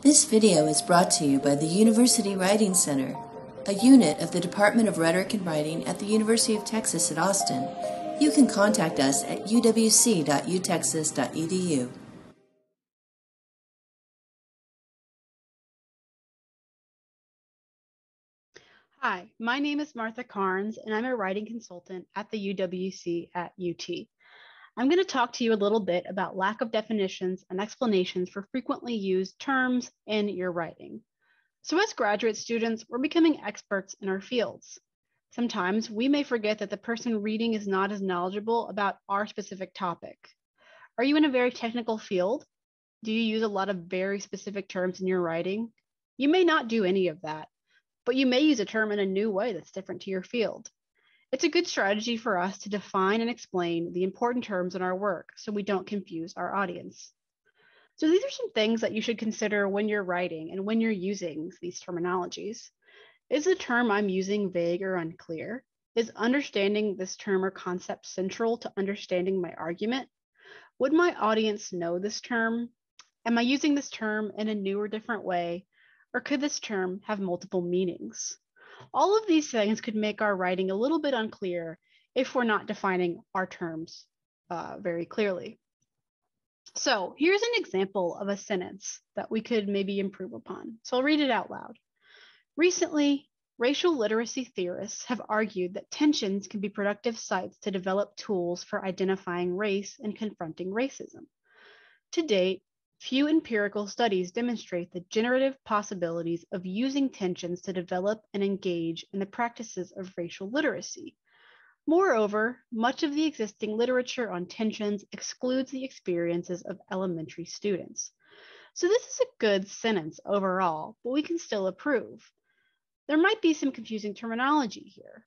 This video is brought to you by the University Writing Center, a unit of the Department of Rhetoric and Writing at the University of Texas at Austin. You can contact us at uwc.utexas.edu. Hi, my name is Martha Carnes, and I'm a writing consultant at the UWC at UT. I'm going to talk to you a little bit about lack of definitions and explanations for frequently used terms in your writing. So as graduate students, we're becoming experts in our fields. Sometimes we may forget that the person reading is not as knowledgeable about our specific topic. Are you in a very technical field? Do you use a lot of very specific terms in your writing? You may not do any of that, but you may use a term in a new way that's different to your field. It's a good strategy for us to define and explain the important terms in our work so we don't confuse our audience. So these are some things that you should consider when you're writing and when you're using these terminologies. Is the term I'm using vague or unclear? Is understanding this term or concept central to understanding my argument? Would my audience know this term? Am I using this term in a new or different way? Or could this term have multiple meanings? All of these things could make our writing a little bit unclear if we're not defining our terms very clearly. So here's an example of a sentence that we could maybe improve upon. So I'll read it out loud. Recently, racial literacy theorists have argued that tensions can be productive sites to develop tools for identifying race and confronting racism. To date, few empirical studies demonstrate the generative possibilities of using tensions to develop and engage in the practices of racial literacy. Moreover, much of the existing literature on tensions excludes the experiences of elementary students. So this is a good sentence overall, but we can still improve. There might be some confusing terminology here.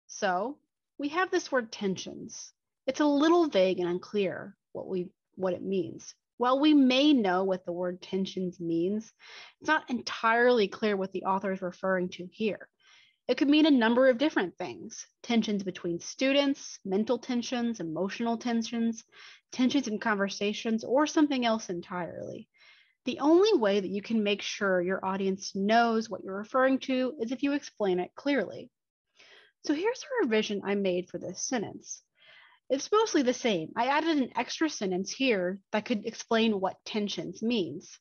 So we have this word tensions. It's a little vague and unclear what it means. While we may know what the word tensions means, it's not entirely clear what the author is referring to here. It could mean a number of different things: tensions between students, mental tensions, emotional tensions, tensions in conversations, or something else entirely. The only way that you can make sure your audience knows what you're referring to is if you explain it clearly. So here's a revision I made for this sentence. It's mostly the same. I added an extra sentence here that could explain what tensions means.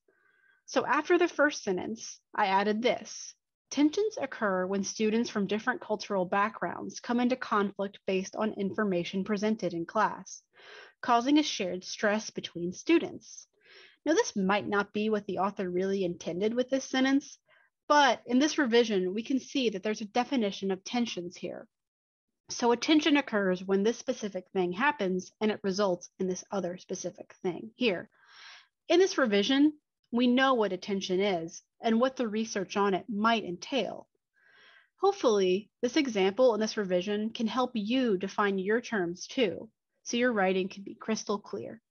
So after the first sentence, I added this. Tensions occur when students from different cultural backgrounds come into conflict based on information presented in class, causing a shared stress between students. Now, this might not be what the author really intended with this sentence, but in this revision, we can see that there's a definition of tensions here. So a tension occurs when this specific thing happens and it results in this other specific thing here. In this revision, we know what a tension is and what the research on it might entail. Hopefully, this example and this revision can help you define your terms too, so your writing can be crystal clear.